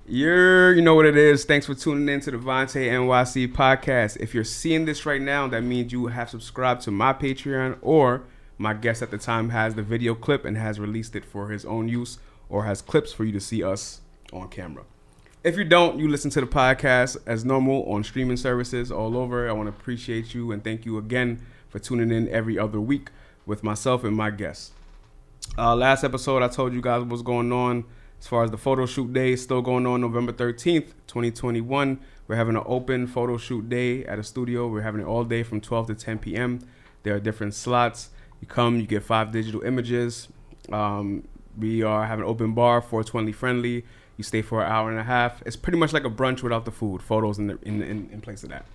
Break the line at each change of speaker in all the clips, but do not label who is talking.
You know what it is. Thanks for tuning in to the Vonte NYC podcast. If you're seeing this right now, that means you have subscribed to my Patreon, or my guest at the time has the video clip and has released it for his own use, or has clips for you to see us on camera. If you don't, you listen to the podcast as normal on streaming services all over. I want to appreciate you and thank you again for tuning in every other week with myself and my guests. Last episode, I told you guys what's going on as far as the photo shoot day. Is still going on November 13th, 2021. We're having an open photo shoot day at a studio. We're having it all day from 12 to 10 p.m. There are different slots. You come, you get 5 digital images. We are having an open bar, 420 friendly. You stay for an hour and a half. It's pretty much like a brunch without the food. Photos in place of that.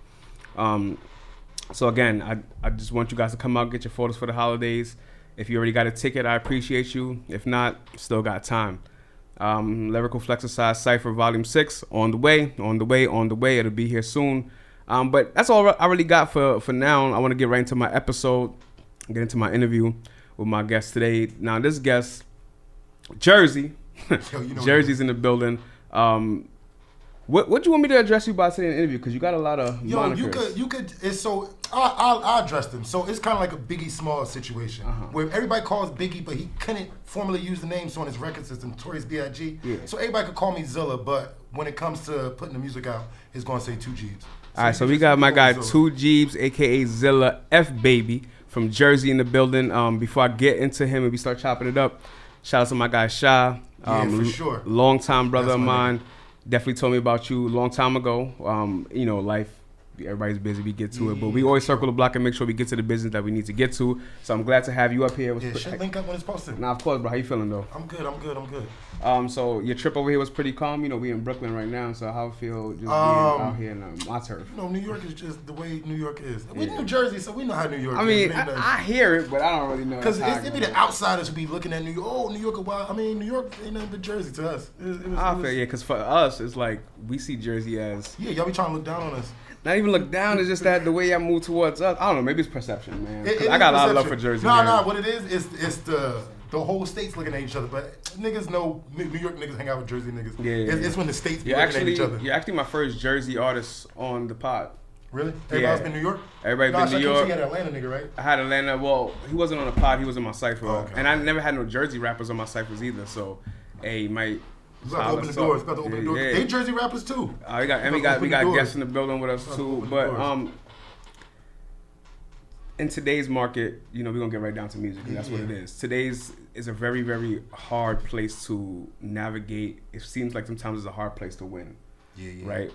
So again, I just want you guys to come out, get your photos for the holidays. If you already got a ticket, I appreciate you. If not, still got time. Lyrical Flexercise Cypher Volume 6 on the way. It'll be here soon. But that's all I really got for now. I want to get right into my episode, get into my interview with my guest today. Now, this guest, Jersey. Jersey's in the building. What do you want me to address you by today in the interview? Because you got a lot of monikers.
You could. It's so I'll address them. So it's kind of like a Biggie Smalls situation where everybody calls Biggie, but he couldn't formally use the name, so on his record system, Notorious B.I.G. Yeah. So everybody could call me Zilla, but when it comes to putting the music out, it's gonna say 2 Geebs.
All right, so we got my guy 2 Geebs, aka Zilla F Baby from Jersey in the building. Before I get into him and we start chopping it up, shout out to my guy Sha.
For sure.
Long time brother of mine. Definitely told me about you a long time ago. Life, everybody's busy, we get to it. But we always circle the block and make sure we get to the business that we need to get to. So I'm glad to have you up here.
Should link up when it's posted.
Nah, of course, bro. How you feeling, though?
I'm good.
So your trip over here was pretty calm. We in Brooklyn right now. So how I feel just being out here in my turf?
New York is just the way New York is. We New Jersey, so we know how New York is.
I mean, I hear it, but I don't really know.
Because it be the outsiders who be looking at New York. Oh, New York, wild. I mean, New York ain't nothing but Jersey to us.
I feel, because for us, it's like we see Jersey as...
Yeah, y'all be trying to look down on us.
Not even look down, it's just that the way y'all move towards us. I don't know, maybe it's perception, man. I got a lot of love for Jersey.
No, what it is the whole state's looking at each other. But niggas know New York niggas hang out with Jersey niggas. Yeah. It's when the states be looking at each other.
You're actually my first Jersey artist on the pod.
Really? Everybody else been New York?
Everybody been New York.
You had Atlanta nigga, right?
I had Atlanta. Well, he wasn't on the pod, he was in my cypher. Oh, okay. And I never had no Jersey rappers on my cyphers either. So, hey, might...
You got to open the doors. They Jersey rappers too.
We got guests in the building with us too. But in today's market, we're gonna get right down to music, and that's what it is. Today's is a very, very hard place to navigate. It seems like sometimes it's a hard place to win. Yeah. Right?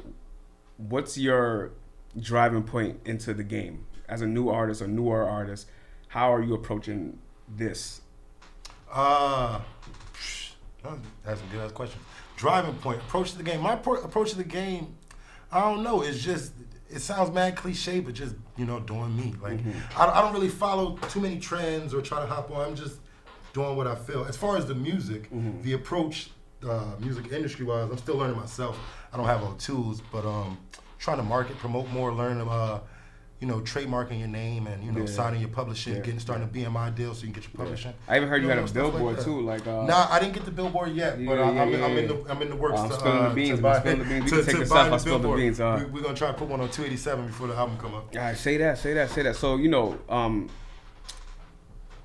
What's your driving point into the game as a new artist or newer artist? How are you approaching this?
That's a good question. Driving point, approach to the game. My approach to the game, I don't know. It's just, it sounds mad cliche, but just, doing me. Like, I don't really follow too many trends or try to hop on. I'm just doing what I feel. As far as the music, the approach, music industry-wise, I'm still learning myself. I don't have all the tools, but trying to market, promote more, learn trademarking your name and, signing your publishing, starting a BMI deal so you can get your publishing.
I even heard you had a billboard too.
Nah, I didn't get the billboard yet, but I'm in the works to
spilling the beans. We can take this off. I spilled the beans.
We're gonna try to put one on 287 before the album come up.
All right, say that. So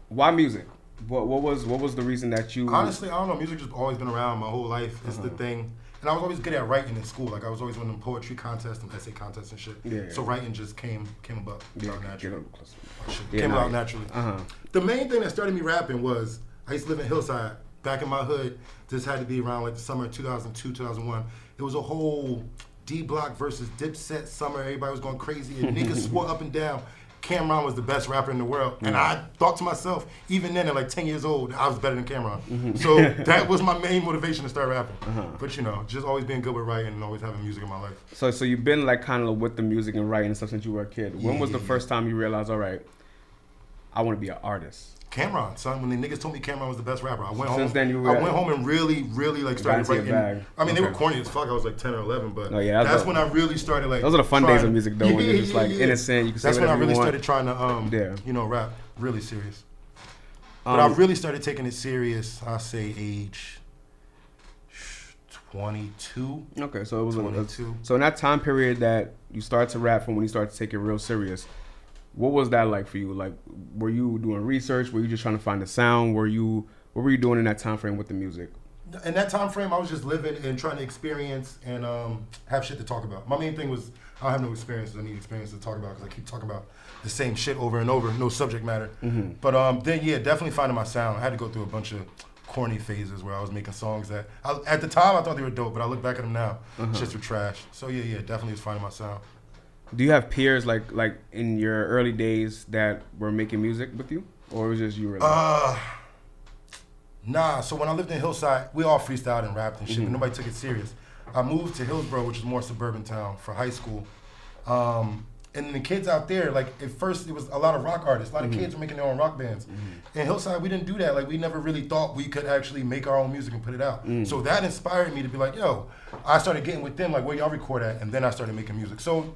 why music? What was the reason that you?
Honestly, I don't know. Music just always been around my whole life. It's the thing. And I was always good at writing in school. Like I was always winning poetry contests and essay contests and shit. Yeah. So writing just came about naturally. Came out naturally. The main thing that started me rapping was I used to live in Hillside. Back in my hood, this had to be around like the summer of 2002, 2001. It was a whole D Block versus Dipset summer. Everybody was going crazy and niggas swore up and down Cameron was the best rapper in the world. And I thought to myself, even then at like 10 years old, I was better than Cameron. So that was my main motivation to start rapping. But just always being good with writing and always having music in my life.
So you've been like kind of with the music and writing and stuff since you were a kid. When was the first time you realized, all right, I want to be an artist?
Cameron, son. When the niggas told me Cameron was the best rapper, I went home.
Since then you
I went home and really like started writing. I mean, they were corny as fuck. I was like 10 or 11, but that's when I really started like.
Those are the fun days of music, though. When you're just like innocent, you can say
that's when I really
started
trying to rap really serious. But I really started taking it serious. I say age 22.
Okay, so it was
22.
So in that time period that you started to rap from when you started to take it real serious, what was that like for you? Like, were you doing research? Were you just trying to find the sound? What were you doing in that time frame with the music?
In that time frame, I was just living and trying to experience and have shit to talk about. My main thing was I don't have no experiences. I need experience to talk about because I keep talking about the same shit over and over, no subject matter. Mm-hmm. But then, yeah, definitely finding my sound. I had to go through a bunch of corny phases where I was making songs that, at the time, I thought they were dope, but I look back at them now, shits were trash. So, yeah, definitely was finding my sound.
Do you have peers, like in your early days that were making music with you? Or was it just you were like...
Nah, so when I lived in Hillside, we all freestyled and rapped and shit, but nobody took it serious. I moved to Hillsborough, which is more suburban town, for high school. And the kids out there, like, at first, it was a lot of rock artists. A lot of kids were making their own rock bands. In Hillside, we didn't do that. Like, we never really thought we could actually make our own music and put it out. So that inspired me to be like, yo, I started getting with them, like, where y'all record at? And then I started making music. So,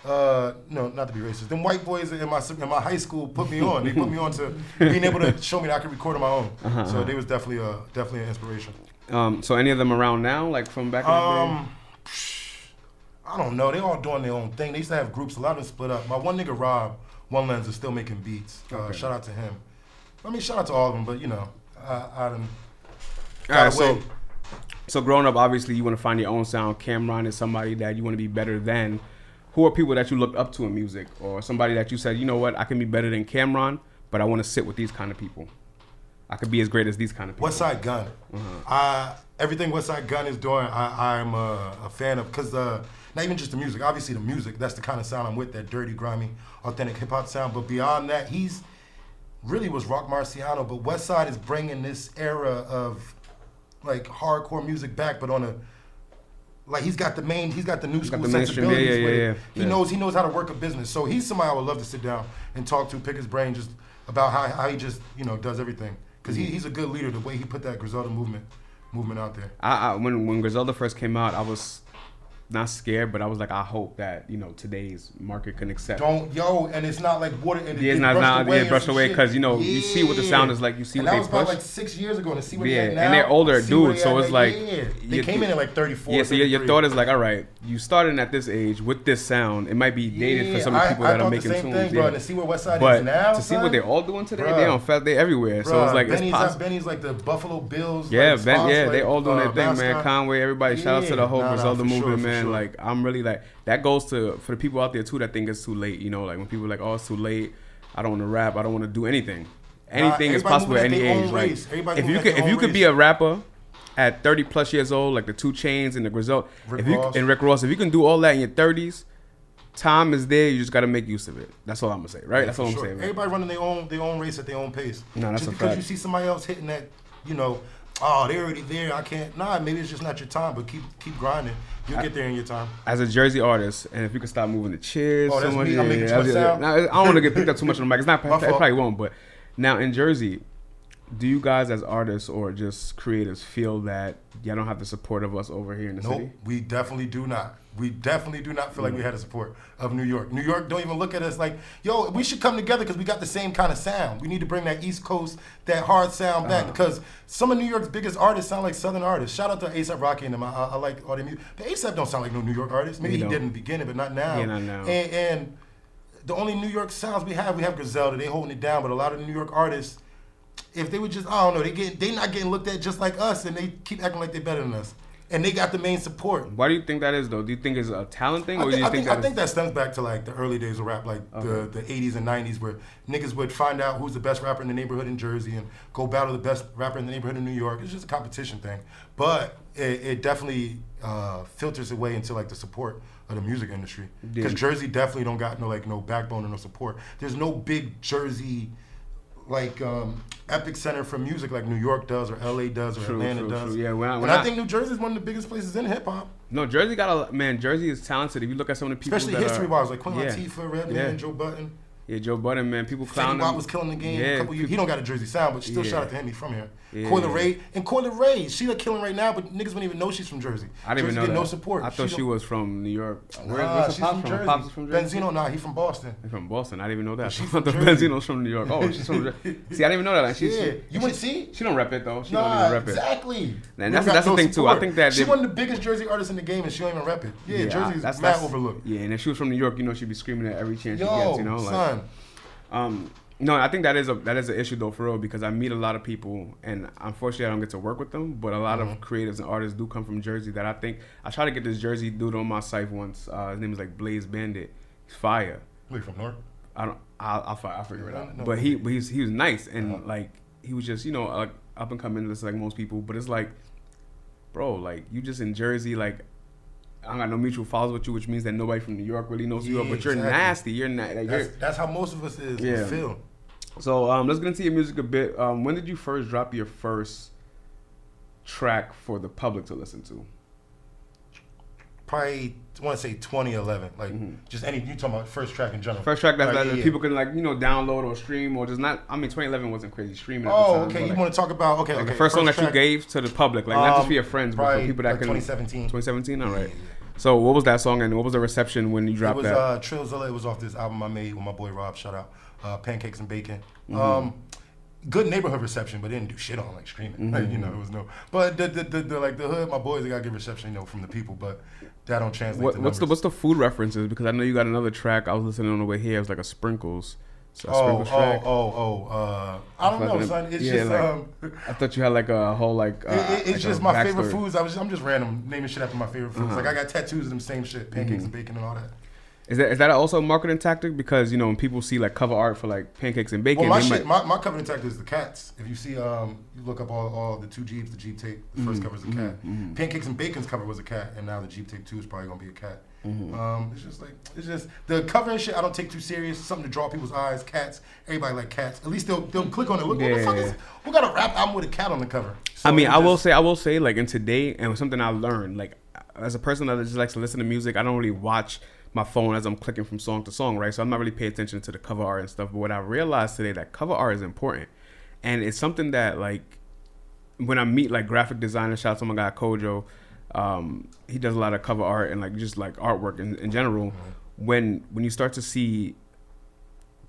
no, not to be racist. Them white boys in my high school put me on. They put me on to being able to show me that I could record on my own. So they was definitely an inspiration.
So any of them around now, like from back in the day?
I don't know. They all doing their own thing. They used to have groups. A lot of them split up. My one nigga Rob, One Lens, is still making beats. Shout out to him. I mean, shout out to all of them, but you know, I done.
All right, so growing up, obviously, you want to find your own sound. Cameron is somebody that you want to be better than. Who are people that you looked up to in music, or somebody that you said, you know what, I can be better than Cameron, but I want to sit with these kind of people. I could be as great as these kind of people.
Westside Gunn. Everything Westside Gunn is doing, I'm a fan of, because not even just the music. Obviously the music, that's the kind of sound I'm with, that dirty, grimy, authentic hip hop sound. But beyond that, he's really was Rock Marciano, but Westside is bringing this era of like hardcore music back, but on a, like he's got the new school sensibilities with it. He knows how to work a business. So he's somebody I would love to sit down and talk to, pick his brain just about how he just, you know, does everything. Because he's a good leader, the way he put that Griselda movement out there.
When Griselda first came out, I was not scared, but I was like, I hope that, you know, today's market can accept.
And it's not like water and
it's not brushed away because, you know, you see what the sound is like, you see what they push.
And that was about like 6 years ago, to see what they at now.
And they're older dudes, so it's like...
They came in at like 34,
Yeah, so your thought is like, all right, you started at this age with this sound, it might be dated for some of the people that are making tunes.
Thing, bro, to see where Westside is now,
to see what they're all doing today, they on fest, they everywhere. So it's like, it's possible.
Benny's like the Buffalo Bills.
Yeah, they all doing their thing, man. Conway, everybody, shout out to the whole Griselda movement, man. Like, I'm really like, that goes to, for the people out there too that think it's too late, you know, like when people are like, oh, it's too late, I don't want to rap, I don't want to do anything. Anything is possible at any age. Like, if you could be a rapper at 30 plus years old, like the 2 Chainz and the Griselda, Rick Ross, if you can do all that in your 30s, time is there. You just got to make use of it. That's all I'm gonna say, right? That's all I'm saying. Man.
Everybody running their own race at their own pace.
No, that's
just
a
because
fact.
You see somebody else hitting that, you know, oh, they're already there. I can't. Nah, maybe it's just not your time. But keep grinding. You'll get there in your time.
As a Jersey artist, and if you could stop moving the chairs,
that's
so much,
me. I'm making too much sound.
I don't want to get picked up too much on the mic. It's not. It probably won't. But now in Jersey, do you guys as artists or just creators feel that y'all don't have the support of us over here in the city?
Nope, we definitely do not. We definitely do not feel like we had the support of New York. New York don't even look at us like, yo, we should come together because we got the same kind of sound. We need to bring that East Coast, that hard sound back because some of New York's biggest artists sound like Southern artists. Shout out to A$AP Rocky and them. I like all their music. But A$AP don't sound like no New York artist. Maybe he did in the beginning, but not now.
Yeah, not now.
And the only New York sounds we have Griselda. They holding it down, but a lot of New York artists, if they would just, I don't know, they not getting looked at just like us, and they keep acting like they're better than us. And they got the main support.
Why do you think that is, though? Do you think it's a talent thing? Or
I think that stems back to like the early days of rap, like the 80s and 90s, where niggas would find out who's the best rapper in the neighborhood in Jersey and go battle the best rapper in the neighborhood in New York. It's just a competition thing. But it definitely filters away into like the support of the music industry. Because Jersey definitely don't got no backbone or no support. There's no big Jersey like epic center for music like New York does or LA does or Atlanta does.
Yeah,
I think New Jersey is one of the biggest places in hip hop.
No, Jersey is talented. If you look at some of the people,
especially history wise, like Queen Latifah, Redman, Joe Budden.
Yeah, Joe Budden, man. People clowning him.
was killing the game.
Yeah,
He don't got a Jersey sound, but still shout out to him. He's from here.
Yeah.
Coyle Ray, she killing right now, but niggas wouldn't even know she's from Jersey.
I didn't even know that.
No support.
I thought she was from New York.
Where's
she's from Jersey. Pops is from Jersey?
Benzino, he's from Boston.
He's from Boston. I didn't even know that.
She's
from
from
Benzino's from New York. Oh, she's from Jersey. See, I didn't even know that. Like,
you want to see?
She don't rep it though. She don't even rep it.
Exactly.
And that's the thing too. I think that
she one of the biggest Jersey artists in the game, and she don't even rep it. Yeah, Jersey's mad overlooked.
Yeah, and if she was from New York, she'd be screaming at every chance she gets.
Son.
No, I think that is an issue though for real, because I meet a lot of people, and unfortunately I don't get to work with them, but a lot of creatives and artists do come from Jersey that I try to get this Jersey dude on my site once. His name is like Blaze Bandit. He's fire.
Where you from, North?
I'll figure it out. No, but he was nice, and like he was just like up and coming, just like most people. But it's like, bro, like you just in Jersey, like I don't got no mutual followers with you, which means that nobody from New York really knows who you are. But you're nasty. You're not. Like,
that's how most of us is. Yeah. Feel.
So let's get into your music a bit. When did you first drop your first track for the public to listen to?
Probably, I want to say 2011. Like just any, you talking about first track in general.
First track that people can download or stream or just not. I mean, 2011 wasn't crazy streaming.
Okay. You want to talk about okay.
The first song that you gave to the public, like not just for your friends, but for people that
like
can.
2017.
2017. All right. Yeah. So what was that song and what was the reception when you dropped that?
It was Trillzilla. It was off this album I made with my boy Rob. Shout out. Pancakes and Bacon. Good neighborhood reception, but didn't do shit on like streaming. It was no. But the hood, my boys, they got good reception, from the people, but that don't translate.
What's the food references? Because I know you got another track. I was listening on the way here. It was like a Sprinkles. So
I don't know, son. It's just
I thought you had like a whole like.
It's just my favorite foods. I'm just random naming shit after my favorite foods. Like I got tattoos of them same shit, pancakes and bacon and all that.
Is that also a marketing tactic? Because when people see like cover art for like pancakes and bacon,
my cover tactic is the cats. If you see, you look up all the two Jeebs, the Jeeb Tape. The first cover is a cat. Pancakes and Bacon's cover was a cat, and now the Jeeb Tape 2 is probably gonna be a cat. It's just the cover and shit. I don't take too serious. Something to draw people's eyes. Cats. Everybody like cats. At least they'll click on it. Look, what the fuck is? Who got a rap album with a cat on the cover? So
I will say like in today, and something I learned like as a person that just likes to listen to music, I don't really watch my phone as I'm clicking from song to song, right? So I'm not really paying attention to the cover art and stuff. But what I realized today, that cover art is important, and it's something that like when I meet like graphic designers, shout out to my guy Kojo. He does a lot of cover art and like just like artwork in general. When you start to see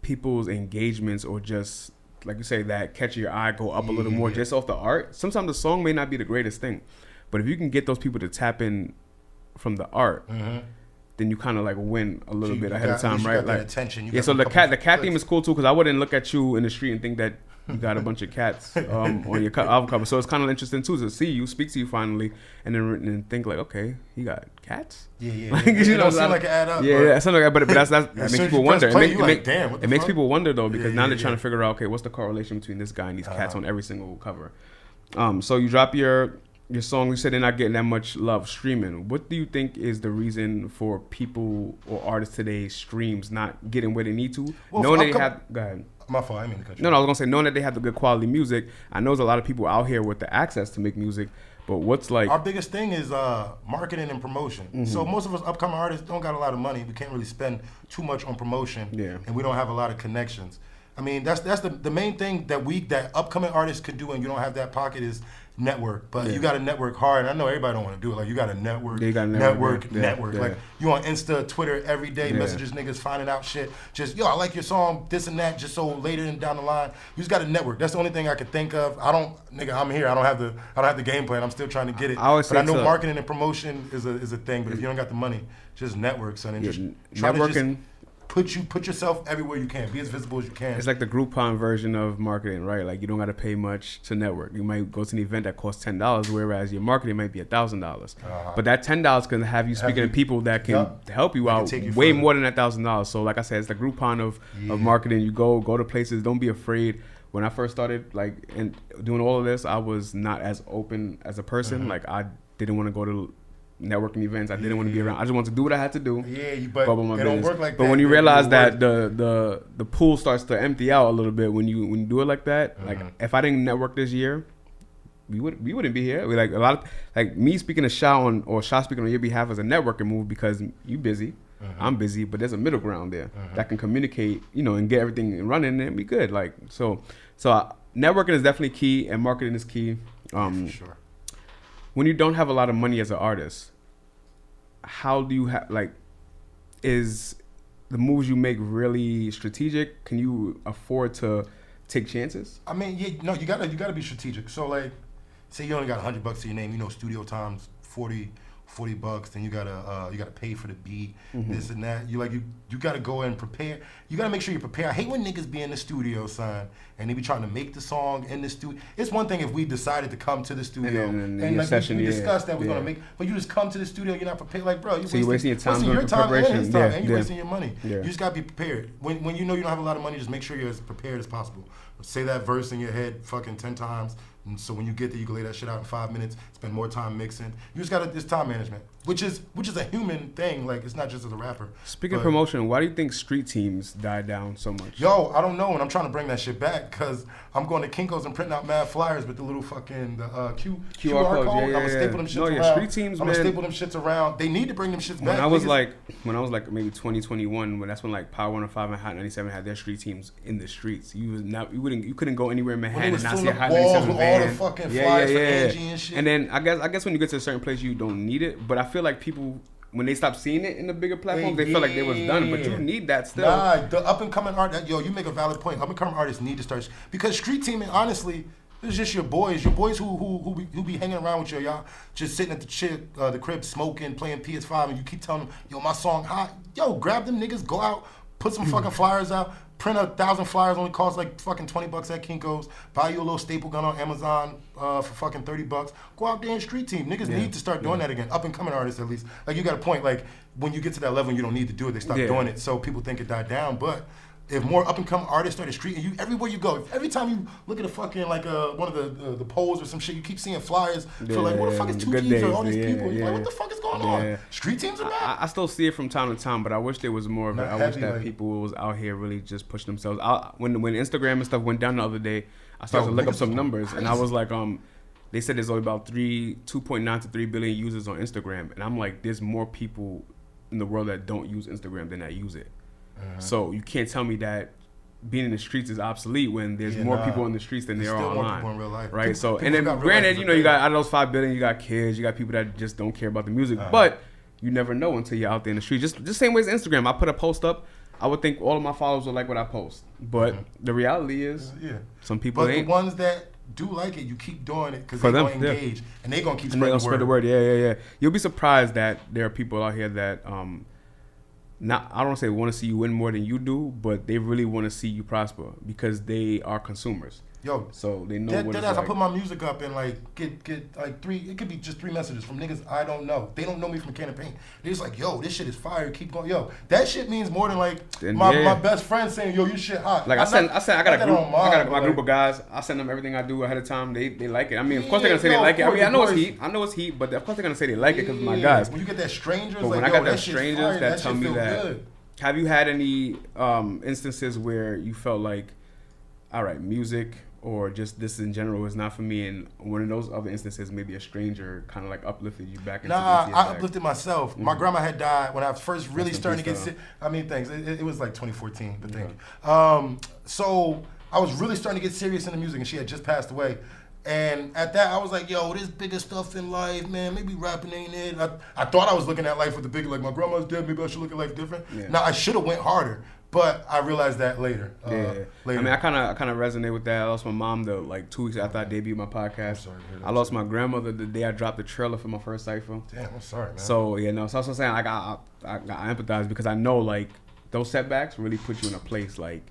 people's engagements or just like you say that catch your eye go up a little more just off the art, sometimes the song may not be the greatest thing, but if you can get those people to tap in from the art, then you kind of like win a little bit ahead of time, right? Like
attention.
So the cat theme is cool too, because I wouldn't look at you in the street and think that you got a bunch of cats on your album cover. So it's kind of interesting too to see you, speak to you finally, and then think like, okay, he got cats.
Yeah. Like, it don't seem like it add up.
Yeah, it's something like that, but that makes people wonder. It makes people wonder though, because now they're trying to figure out, okay, what's the correlation between this guy and these cats on every single cover? So you drop your song, you said they're not getting that much love streaming. What do you think is the reason for people or artists today streams not getting where they need to?
Well,
knowing they have, go ahead.
My fault, I mean to cut you.
No, I was gonna say knowing that they have the good quality music. I know there's a lot of people out here with the access to make music, but what's like
our biggest thing is marketing and promotion. So most of us upcoming artists don't got a lot of money. We can't really spend too much on promotion, and we don't have a lot of connections. I mean, that's the main thing that upcoming artists could do, and you don't have that pocket is network. But you got to network hard. And I know everybody don't want to do it. Like you got to network. Network. Like you on Insta, Twitter every day, messages niggas finding out shit. Just I like your song, this and that. Just so later down the line, you just got to network. That's the only thing I could think of. I'm here. I don't have the game plan. I'm still trying to get it. But I know marketing and promotion is a thing. But if you don't got the money, just network, son, and just try
networking.
Put yourself everywhere you can. Be as visible as you can.
It's like the Groupon version of marketing, right? Like you don't got to pay much to network. You might go to an event that costs $10, whereas your marketing might be $1,000. But that $10 can have you speaking to people that can help you out way more than that $1,000. So like I said, it's the Groupon of marketing. You go to places. Don't be afraid. When I first started and doing all of this, I was not as open as a person. Like I didn't want to go to networking events. I didn't want to be around. I just wanted to do what I had to do.
But it don't work like that.
But when you realize that the pool starts to empty out a little bit when you do it like that, like if I didn't network this year, we wouldn't be here. We like a lot of like me speaking to Sha speaking on your behalf as a networking move because you busy. I'm busy, but there's a middle ground there that can communicate, and get everything running and be good. Like, so networking is definitely key, and marketing is key.
For sure.
When you don't have a lot of money as an artist, how do you is the moves you make really strategic? Can you afford to take chances?
I mean, you gotta be strategic. So like, say you only got $100 to your name, studio time's $40, then you gotta pay for the beat, this and that. You gotta go and prepare. You gotta make sure you prepare. I hate when niggas be in the studio, son, and they be trying to make the song in the studio. It's one thing if we decided to come to the studio and like we discussed that we're gonna make, but you just come to the studio, you're not prepared. Like, bro, you're wasting your time and his time, and you're wasting your money. Yeah. You just gotta be prepared. When you know you don't have a lot of money, just make sure you're as prepared as possible. Say that verse in your head fucking 10 times. And so when you get there, you can lay that shit out in 5 minutes, spend more time mixing. You just it's time management, which is a human thing. Like, it's not just as a rapper.
Speaking of promotion, why do you think street teams died down so much?
Yo, I don't know, and I'm trying to bring that shit back because I'm going to Kinko's and printing out mad flyers with the little fucking QR code. I'm gonna staple them shits around.
Street teams,
I'm gonna staple them shits around. They need to bring them shits back.
When I was like maybe 2021, that's when like Power 105 and Hot 97 had their street teams in the streets. You couldn't go anywhere in Manhattan and not see a Hot 97 van.
All the fucking flyers for Angie and shit.
And then I guess when you get to a certain place, you don't need it. But I feel like people, when they stop seeing it in the bigger platforms, they feel like it was done. But you need that still.
Nah, the up and coming art. You make a valid point. Up and coming artists need to start because street teaming, honestly, it's just your boys who be hanging around with you. Y'all just sitting at the crib smoking, playing PS5, and you keep telling them, yo, my song hot. Yo, grab them niggas, go out, put some fucking flyers out. Print 1,000 flyers, only costs like fucking $20 at Kinko's. Buy you a little staple gun on Amazon for fucking $30. Go out there and street team. Niggas need to start doing that again. Up and coming artists, at least. Like, you got a point. Like, when you get to that level, you don't need to do it. They stop doing it, so people think it died down. But if more up and coming artists started streeting you, everywhere you go, every time you look at a fucking like one of the polls or some shit, you keep seeing flyers for like, what the fuck is two teams or all these people? You're like, what the fuck is going on? Street teams are back.
I still see it from time to time, but I wish there was more of it. I wish that people was out here really just pushing themselves. When Instagram and stuff went down the other day, I started to look up some numbers, and I was like, they said there's only about 2.9 to 3 billion users on Instagram, and I'm like, there's more people in the world that don't use Instagram than that use it. So you can't tell me that being in the streets is obsolete when there's more people in the streets than there are online. More people in real life. Right? So, and then granted, you got out of those 5 billion, you got kids, you got people that just don't care about the music, but you never know until you're out there in the street. Just same way as Instagram. I put a post up, I would think all of my followers would like what I post, but the reality is, some people ain't.
But the ones that do like it, you keep doing it because they're going to engage and they're going to keep spreading
the word. Yeah. You'll be surprised that there are people out here that I don't want to say want to see you win more than you do, but they really want to see you prosper because they are consumers.
Yo,
so they know what it's like.
I put my music up and like get like 3. It could be just 3 messages from niggas I don't know. They don't know me from a can of paint. They're just like, yo, this shit is fire. Keep going. Yo, that shit means more than like my best friend saying, yo, you shit hot.
Like I got my group of guys. I send them everything I do ahead of time. They like it. I mean, of course they're gonna say they like it. I mean, I know it's heat, but of course they're gonna say they like it because my guys.
When you get that strangers,
but when I got that strangers that tell me that. Have you had any instances where you felt like, all right, music or just this in general is not for me, and one of those other instances, maybe a stranger kind of like uplifted you back into the
I uplifted myself. My grandma had died when I was first really starting to get sick. I mean, thanks. It was like 2014, but thank you. So I was really starting to get serious in the music, and she had just passed away. And at that, I was like, yo, there's bigger stuff in life, man. Maybe rapping ain't it. I thought I was looking at life with the bigger, like, my grandma's dead, maybe I should look at life different. Now, I should have went harder, but I realized that later.
Later. I mean, I kind of resonate with that. I lost my mom, like 2 weeks after I debuted my podcast. I lost my grandmother the day I dropped the trailer for my first cypher.
Damn, I'm sorry, man.
So, so that's what I'm saying. I empathize because I know, like, those setbacks really put you in a place, like,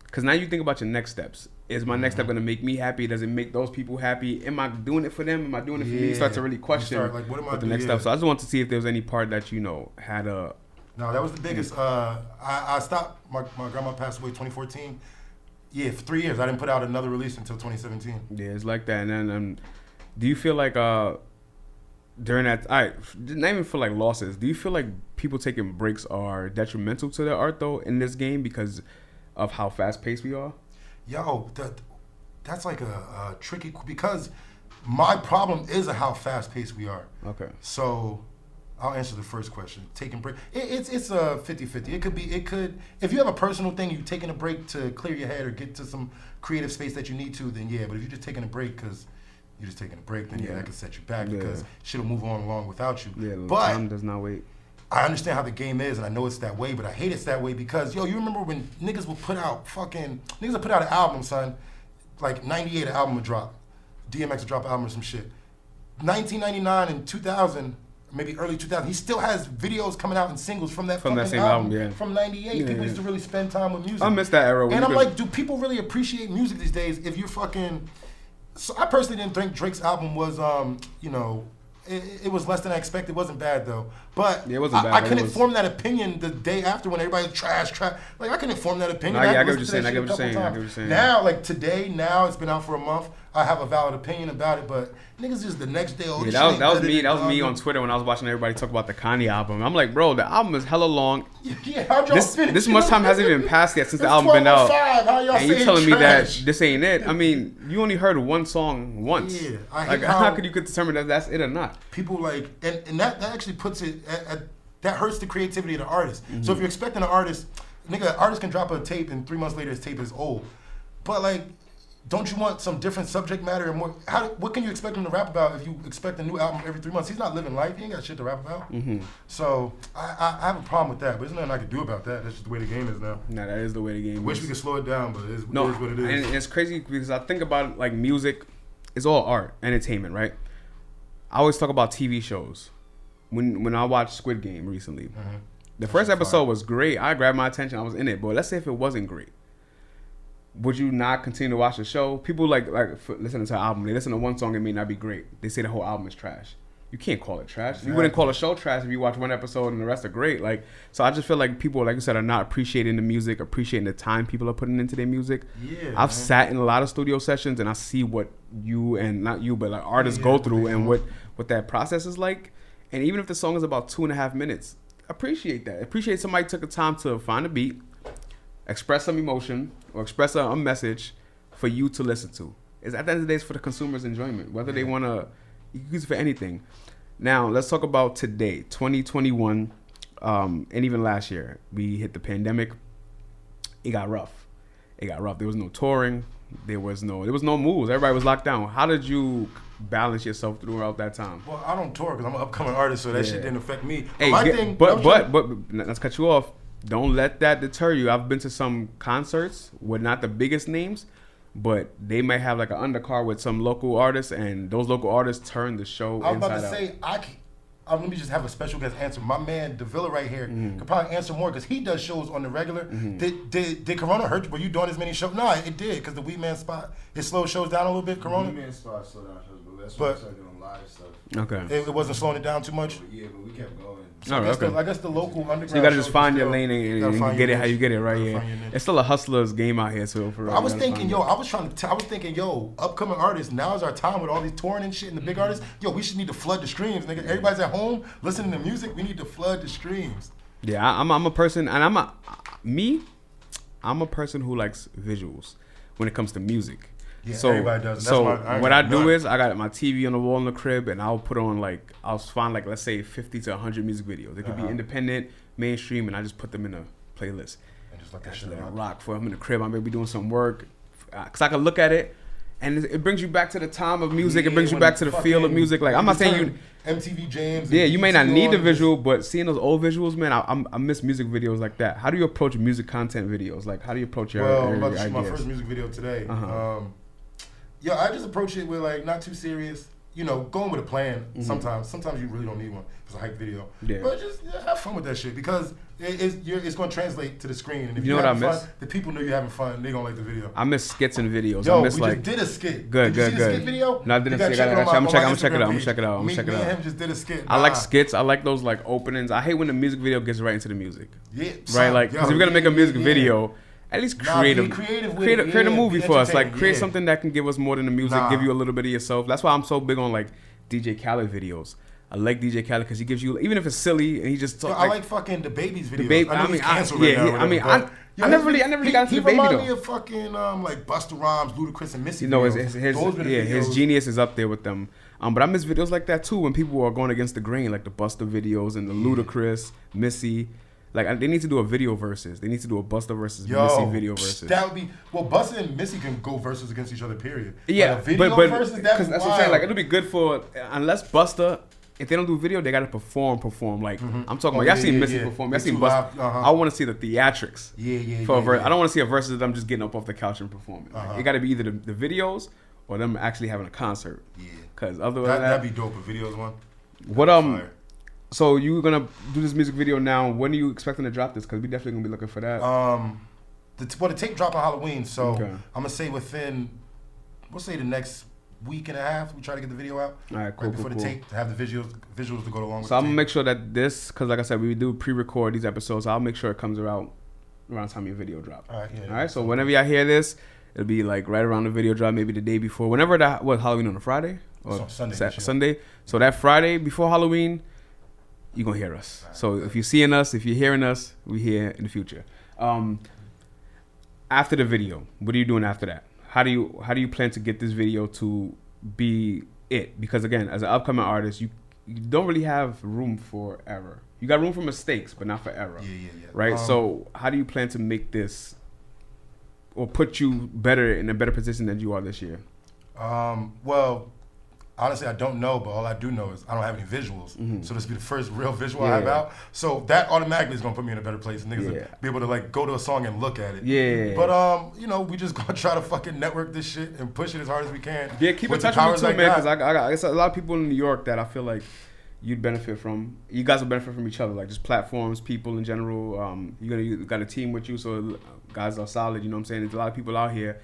because now you think about your next steps. Is my next step going to make me happy? Does it make those people happy? Am I doing it for them? Am I doing it for me? You start to really question
what am I
the next step. So I just wanted to see if there was any part that, had a...
No, that was the biggest. I stopped. My grandma passed away 2014. Yeah, for 3 years. I didn't put out another release until 2017.
Yeah, it's like that. And then do you feel like during that... All right, not even for like losses. Do you feel like people taking breaks are detrimental to their art, though, in this game because of how fast-paced we are?
Yo, that's like a tricky, because my problem is how fast-paced we are.
Okay.
So I'll answer the first question. Taking break. It's a 50-50. It could if you have a personal thing, you taking a break to clear your head or get to some creative space that you need to, then yeah. But if you're just taking a break because you're just taking a break, then yeah, that could set you back because shit'll move on along without you.
Yeah,
but
time does not wait.
I understand how the game is, and I know it's that way, but I hate it's that way because, yo, you remember when niggas would put out an album, son, like 98, an album would drop. DMX would drop an album or some shit. 1999 and 2000, maybe early 2000, he still has videos coming out and singles from that same album. Yeah. From 98. Yeah, people used to really spend time with music.
I miss that era.
And I'm like, do people really appreciate music these days if you're fucking... So I personally didn't think Drake's album was, it was less than I expected. It wasn't bad though, but
yeah, it wasn't bad.
I couldn't form that opinion the day after when everybody was trash. Like I couldn't form that opinion.
I get what you're saying.
Now, like today, it's been out for a month. I have a valid opinion about it, but niggas just the next day. Oh,
yeah, that was me. That was me on Twitter when I was watching everybody talk about the Kanye album. I'm like, bro, the album is hella long.
Yeah, how'd y'all finish?
This much time hasn't even passed yet since the album been out. And you telling me that this ain't it? I mean, you only heard one song once. Yeah, how could you determine that that's it or not?
People like, and that actually puts it that hurts the creativity of the artist. Mm-hmm. So if you're expecting an artist can drop a tape and 3 months later his tape is old, but like, don't you want some different subject matter and more? What can you expect him to rap about if you expect a new album every 3 months? He's not living life. He ain't got shit to rap about. Mm-hmm. So I have a problem with that, but there's nothing I can do about that. That's just the way the game is now.
No, that is the way the game is.
Wish we could slow it down, but it is what it is.
And it's crazy because I think about like music, it's all art, entertainment, right? I always talk about TV shows. When I watched Squid Game recently, the first episode was great. I grabbed my attention. I was in it. But let's say if it wasn't great, would you not continue to watch the show? People like listening to an album. They listen to one song, it may not be great. They say the whole album is trash. You can't call it trash. Exactly. You wouldn't call a show trash if you watch one episode and the rest are great. Like, so I just feel like people, like you said, are not appreciating the music, appreciating the time people are putting into their music. Yeah, I've sat in a lot of studio sessions and I see what you and not you, but like artists go through and what that process is like. And even if the song is about 2.5 minutes, appreciate that. Appreciate somebody took the time to find a beat, express some emotion, or express a message for you to listen to. It's at the end of the day, it's for the consumer's enjoyment. Whether they want to use it for anything. Now, let's talk about today, 2021, and even last year. We hit the pandemic. It got rough. There was no touring. There was no moves. Everybody was locked down. How did you balance yourself throughout that time?
Well, I don't tour because I'm an upcoming artist, so that shit didn't affect me.
Hey, but let's cut you off. Don't let that deter you. I've been to some concerts with not the biggest names, but they might have like an undercard with some local artists, and those local artists turn the show inside out. I was about to say, let me just have a special guest answer. My man Davila right here could probably answer more because he does shows on the regular. Did Corona hurt you? Were you doing as many shows? No, it did because the Weed Man spot, it slowed shows down a little bit. Corona.
The Weed Man spot slowed down shows, but that's why we started doing live stuff.
Okay.
It wasn't slowing it down too much.
Yeah, but we kept going.
So I guess the local underground.
So you gotta just find your lane and get it how you get it right here. It's still a hustler's game out here. So
I was thinking, upcoming artists. Now is our time with all these touring and shit and the big artists. Yo, we should need to flood the streams, nigga. Everybody's at home listening to music. We need to flood the streams.
Yeah, I'm a person, and I'm a person who likes visuals when it comes to music.
Yeah, so everybody does.
What I do is I got my TV on the wall in the crib, and I'll put on I'll find let's say 50 to 100 music videos. They could be independent, mainstream, and I just put them in a playlist.
And just let that shit
rock for I'm in the crib. I may be doing some work, cause I can look at it, and it brings you back to the time of music. It brings you back to the feel of music. Like I'm not saying you
MTV Jams.
Yeah, you may not need the visual, but seeing those old visuals, man, I miss music videos like that. How do you approach music content videos? Like how do you approach your
I'm about to shoot my first music video today. Yeah, I just approach it with not too serious. Going with a plan. Sometimes you really don't need one. It's a hype video. Yeah. But just have fun with that shit because it's going to translate to the screen. And if
you know what I miss?
Fun, the people know you're having fun. They're going to like the video.
I miss skits and videos.
Yo,
I miss
we just did a skit.
Good.
Did you see the skit video?
No, I didn't see it. I'm gonna check it out.
Me and him just did a skit.
I like skits. I like those openings. I hate when the music video gets right into the music.
Yeah.
Right? Because if we're going to make a music video, at least create a movie for us. Create something that can give us more than the music, give you a little bit of yourself. That's why I'm so big on DJ Khaled videos. I like DJ Khaled because he gives you, even if it's silly and he just talks.
I like fucking the Baby's videos. I never really got into the Baby though. He reminds me of fucking Busta Rhymes, Ludacris, and Missy.
His genius is up there with them. But I miss videos like that too when people are going against the grain, like the Busta videos and the Ludacris, Missy. Like they need to do a video versus. They need to do a Busta versus Missy video versus.
That would be Busta and Missy can go versus against each other. Period.
Yeah,
but a video versus that's
what I'm saying. Like it'll be good for unless Busta. If they don't do video, they gotta perform. Like I'm talking about, y'all seen Missy perform. Y'all seen Busta. I want to see the theatrics. For a verse. I don't want to see a versus of them just getting up off the couch and performing. Like, it got to be either the videos or them actually having a concert. Yeah. Because other than
that'd be dope. A videos one.
What So you gonna do this music video now? When are you expecting to drop this? Because we definitely gonna be looking for that.
The tape drop on Halloween, so I'm gonna say we'll say the next week and a half. We try to get the video out.
All right, cool.
Before the tape, to have the visuals to go along with.
So I'm gonna make sure that this, because like I said, we do pre-record these episodes. I'll make sure it comes around the time your video drop.
All right. Yeah.
All right. So whenever y'all hear this, it'll be like right around the video drop, maybe the day before. Whenever that Halloween on a Friday or Sunday. So that Friday before Halloween, you're gonna hear us. Right. So if you're seeing us, if you're hearing us, we here in the future. After the video, what are you doing after that? How do you plan to get this video to be it? Because again, as an upcoming artist, you don't really have room for error. You got room for mistakes, but not for error. Yeah. Right? So how do you plan to make this or put you in a better position than you are this year?
Well, honestly, I don't know, but all I do know is I don't have any visuals. So this will be the first real visual I have out. So that automatically is going to put me in a better place. And niggas will be able to like go to a song and look at it. Yeah. But, we just going to try to fucking network this shit and push it as hard as we can.
Yeah, keep in touch with me too, man, because I got a lot of people in New York that I feel like you'd benefit from. You guys will benefit from each other, like just platforms, people in general. You got a team with you, so guys are solid, you know what I'm saying? There's a lot of people out here.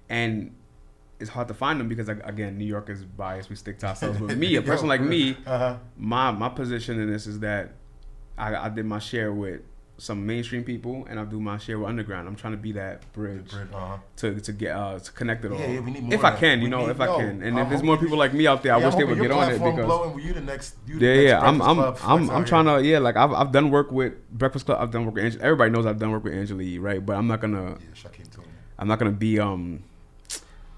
And it's hard to find them because, again, New York is biased. We stick to ourselves. But me, a person like me, my position in this is that I did my share with some mainstream people, and I do my share with underground. I'm trying to be that bridge to get to connect it all. Yeah, we need more if I can, if I can. And if there's more people like me out there, I wish they would get on it because blowing, you the next I'm trying to like I've done work with Breakfast Club. I've done work with Angela. Everybody knows I've done work with Angela E, right? But I'm not gonna be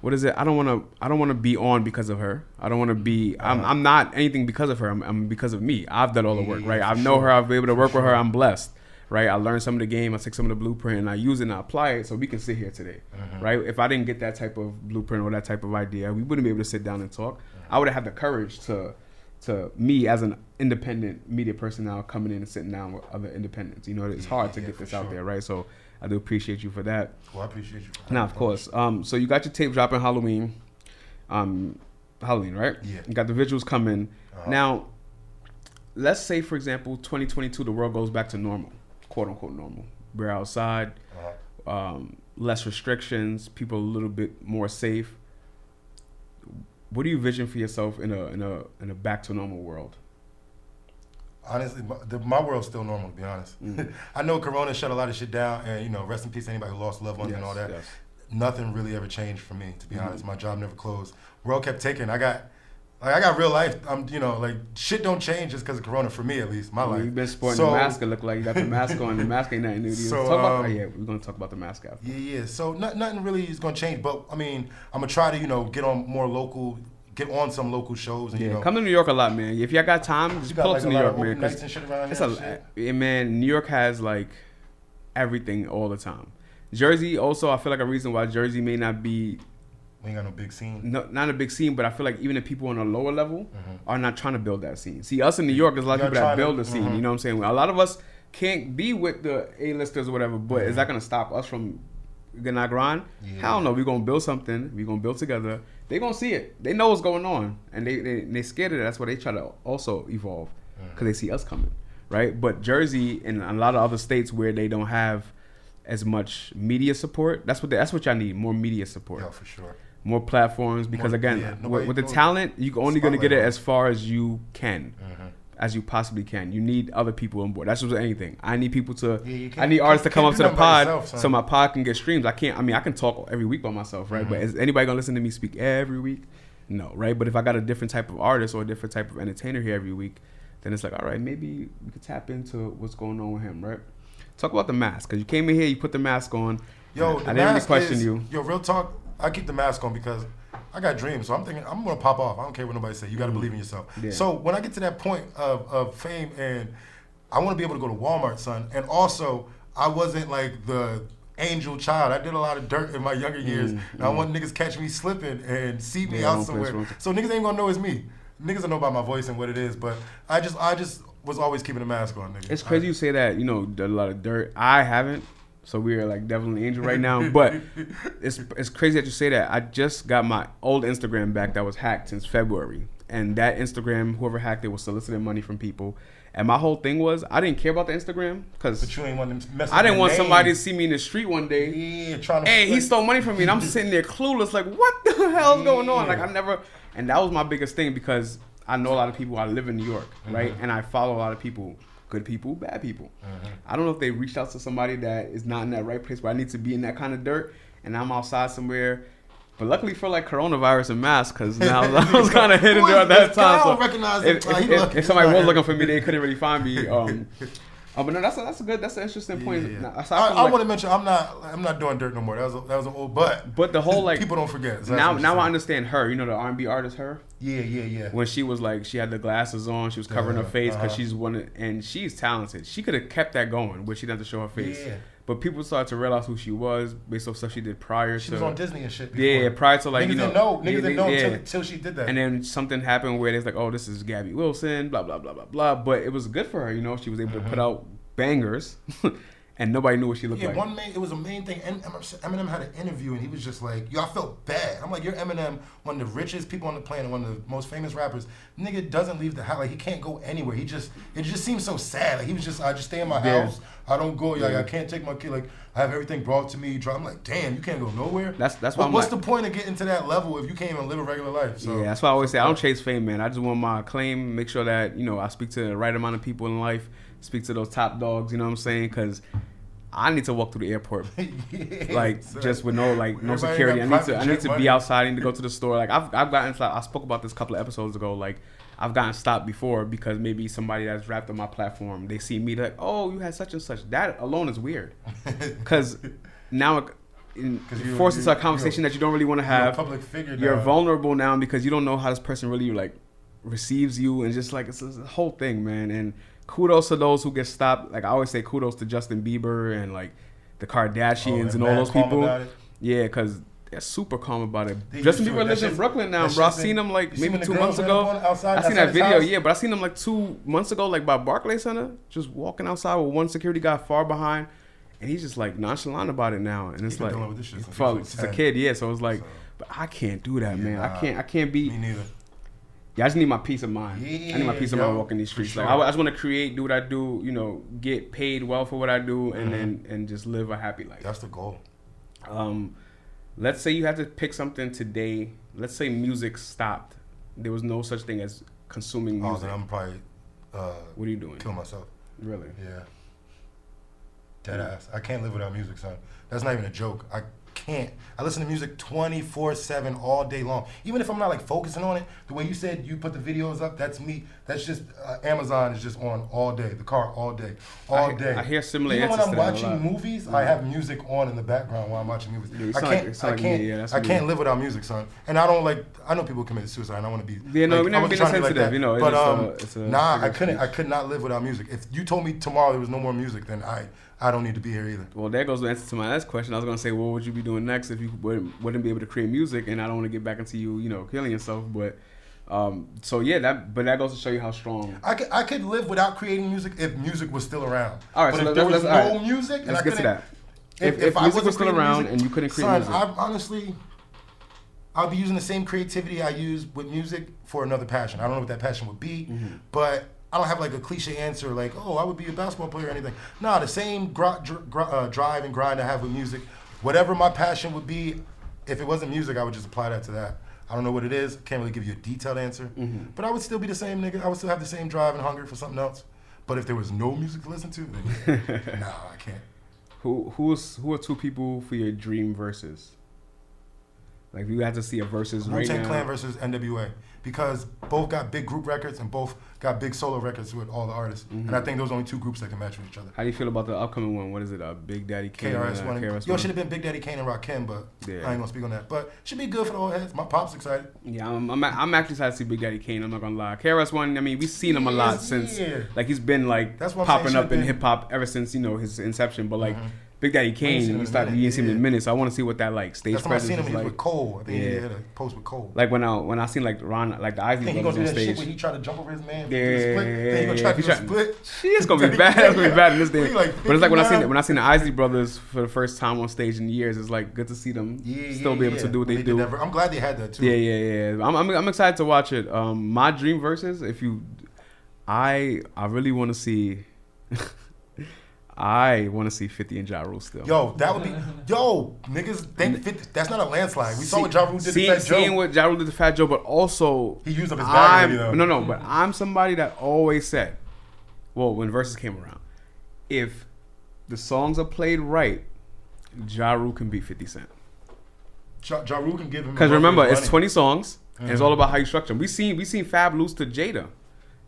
what is it? I don't want to be on because of her. I don't want to be. I'm not anything because of her. I'm because of me. I've done all the work, right? I know her. I've been able to work with her. I'm blessed, right? I learned some of the game. I take some of the blueprint and I use it and I apply it so we can sit here today, right? If I didn't get that type of blueprint or that type of idea, we wouldn't be able to sit down and talk. I would have had the courage to me as an independent media person now coming in and sitting down with other independents. It's hard to get this out there, right? So I do appreciate you for that.
Well, I appreciate you for that.
Now, of course. So you got your tape dropping Halloween. Halloween, right? Yeah. You got the visuals coming. Now, let's say, for example, 2022, the world goes back to normal, quote unquote normal. We're outside, less restrictions, people a little bit more safe. What do you vision for yourself in a back to normal world?
Honestly, my world's still normal, to be honest. I know Corona shut a lot of shit down, and rest in peace to anybody who lost loved ones and all that. Yes. Nothing really ever changed for me, to be honest. My job never closed. World kept ticking. I got real life. I'm, shit don't change just because of Corona for me, at least. My life.
You've been sporting the mask. It look like you got the mask on. The mask ain't nothing new to you. So, we're gonna talk about the mask after.
Yeah. So nothing really is gonna change. But I mean, I'm gonna try to get on more local. Get on some local shows and
come to New York a lot, man. If y'all got time, just pull up to New York, man. New York has like everything all the time. Jersey also, I feel like a reason why Jersey may not be.
We ain't got no big scene.
No, not a big scene, but I feel like even the people on a lower level are not trying to build that scene. See, us in New York, there's a lot of people that build the scene. You know what I'm saying? A lot of us can't be with the A-listers or whatever, but is that gonna stop us from getting our grind? Hell no, we're gonna build something. We're gonna build together. They gonna see it. They know what's going on, and they scared of it. That's why they try to also evolve because they see us coming, right? But Jersey and a lot of other states where they don't have as much media support, that's what y'all need, more media support.
Yeah, for sure.
More platforms because with the talent, you're only gonna get it as far as you can. As you possibly can. You need other people on board. That's just anything. I need people I need artists to come up to the pod so my pod can get streams. I can talk every week by myself, right? But is anybody gonna listen to me speak every week? No, right? But if I got a different type of artist or a different type of entertainer here every week, then it's like, all right, maybe we could tap into what's going on with him, right? Talk about the mask, because you came in here, you put the mask on.
I didn't really question you. Yo, real talk, I keep the mask on because I got dreams, so I'm thinking I'm gonna pop off. I don't care what nobody say. You got to believe in yourself. Yeah. So when I get to that point of fame, and I want to be able to go to Walmart, son, and also I wasn't like the angel child. I did a lot of dirt in my younger years, and I want niggas catch me slipping and see me out somewhere. So niggas ain't gonna know it's me. Niggas will know about my voice and what it is, but I just was always keeping a mask on, nigga.
It's crazy you say that. You know, did a lot of dirt. I haven't. So we're like devil and angel right now, but it's crazy that you say that. I just got my old Instagram back that was hacked since February, and that Instagram, whoever hacked it, was soliciting money from people. And my whole thing was I didn't care about the Instagram because I didn't want somebody to see me in the street one day. Hey, he stole money from me, and I'm sitting there clueless, like what the hell is going on? Like and that was my biggest thing because I know a lot of people. I live in New York, right, and I follow a lot of people. Good people, bad people. I don't know if they reached out to somebody that is not in that right place where I need to be in that kind of dirt, and I'm outside somewhere. But luckily for like coronavirus and masks, because now I was kind of hidden there at that time. So if somebody was looking for me, they couldn't really find me. But no, that's an interesting point.
Yeah. I want to mention I'm not doing dirt no more. That was an old
but the whole like
people don't forget.
So now I understand her. You know the R&B artist her.
Yeah.
When she was like she had the glasses on, she was covering her face because she's and she's talented. She could have kept that going, but she didn't have to show her face. Yeah. But people started to realize who she was based off stuff she did prior to.
She was on Disney and shit before.
Yeah, prior to like
niggas didn't know until she did that.
And then something happened where it's like, oh, this is Gabby Wilson, blah blah blah blah blah. But it was good for her, you know. She was able to put out bangers, and nobody knew what she looked like.
Yeah, it was a main thing. And Eminem had an interview, and he was just like, "Yo, I felt bad." I'm like, "You're Eminem, one of the richest people on the planet, one of the most famous rappers. Nigga doesn't leave the house. Like he can't go anywhere. It just seems so sad. Like he was just, I just stay in my house. I don't go. Like I can't take my kid. Like I have everything brought to me. I'm like, damn, you can't go nowhere.
That's why.
What's the point of getting to that level if you can't even live a regular life? So,
yeah, that's why I always say I don't chase fame, man. I just want my acclaim. Make sure that I speak to the right amount of people in life. Speak to those top dogs. You know what I'm saying? Because I need to walk through the airport, just with no security. I need to be outside. I need to go to the store. Like I've gotten. I spoke about this a couple of episodes ago. Like I've gotten stopped before because maybe somebody that's rapped on my platform, they see me like, oh, you had such and such. That alone is weird, because now it forces a conversation that you don't really want to have.
You're a public figure.
You're vulnerable now because you don't know how this person really like receives you, and just like it's a whole thing, man. And kudos to those who get stopped. Like I always say, kudos to Justin Bieber and like the Kardashians and all those people. Yeah, because they're super calm about it. Justin Bieber lives in Brooklyn now, bro. I seen him like maybe 2 months ago. I seen that video, yeah, but I seen him like 2 months ago, like by Barclays Center, just walking outside with one security guy far behind, and he's just like nonchalant about it now. And it's like, it's a kid, yeah. So it's like, but I can't do that, man. I can't be.
Me neither.
Yeah, I just need my peace of mind. I need my peace of mind walking these streets. Sure. Like I just want to create, do what I do, get paid well for what I do, and just live a happy life.
That's the goal.
Let's say you had to pick something today. Let's say music stopped. There was no such thing as consuming music.
Oh, then I'm probably.
What are you doing?
Kill myself.
Really?
Yeah. Dead ass. I can't live without music, son. That's not even a joke. I can't. I listen to music 24/7 all day long. Even if I'm not like focusing on it, the way you said you put the videos up, that's me. That's just Amazon is just on all day. The car all day, day.
I hear similar
answers to that. Even when I'm watching movies, I have music on in the background while I'm watching movies. I can't live without music, son. And I don't like. I know people commit suicide. And I want to be.
Yeah, no, we never been sensitive.
But I could not live without music. If you told me tomorrow there was no more music, then I don't need to be here either.
Well, there goes the answer to my next question. I was going to say, what would you be doing next if you wouldn't be able to create music? And I don't want to get back into you killing yourself. But, that goes to show you how strong.
I could live without creating music if music was still around.
All right,
but if there was no music,
let's get to that. If music was still around and you couldn't create music.
Honestly, I'll be using the same creativity I use with music for another passion. I don't know what that passion would be, but I don't have like a cliche answer like, oh, I would be a basketball player or anything. No, the same drive and grind I have with music. Whatever my passion would be, if it wasn't music, I would just apply that to that. I don't know what it is. Can't really give you a detailed answer. But I would still be the same nigga. I would still have the same drive and hunger for something else. But if there was no music to listen to, then nah, I can't.
Who are two people for your dream verses? Like if you had to see a versus right now.
Wu-Tang Clan versus NWA. because both got big group records and both got big solo records with all the artists. And I think those are only two groups that can match with each other.
How do you feel about the upcoming one? What is it? Big Daddy Kane?
KRS-One. Yo, should have been Big Daddy Kane and Rakim, but I ain't gonna speak on that. But should be good for the old heads. My pop's excited.
Yeah, I'm actually excited to see Big Daddy Kane. I'm not gonna lie. KRS-One, I mean, we've seen him a lot since, like, he's been like popping up in hip hop ever since, you know, his inception. But like Big Daddy Kane, you ain't seen him in a minute, so I want to see what that like stage presence is like.
That's when I seen him with Cole. I think he had a post with Cole.
Like when I seen like Ron, like the Isley brothers on stage.
Shit when he tried to jump over his man. Then he gonna try to do a split.
It's gonna be bad. It's gonna be bad in this day. But it's like when I seen the Isley brothers for the first time on stage in years. It's like good to see them still be able to do what they do.
I'm glad they had that too.
Yeah. I'm excited to watch it. My dream verses. I really want to see. I want to see 50 and Ja Rule still.
Yo, that would be... Yo, niggas think 50... That's not a landslide. We saw what Ja Rule did to Fat Joe.
Seeing what Ja Rule did to Fat Joe, but also...
He used up his bag already, though.
No, but I'm somebody that always said... Well, when Versus came around, if the songs are played right, Ja Rule can beat 50 Cent.
Ja Rule can give him...
Because remember, it's 20 songs, and it's all about how you structure them. We seen Fab lose to Jada.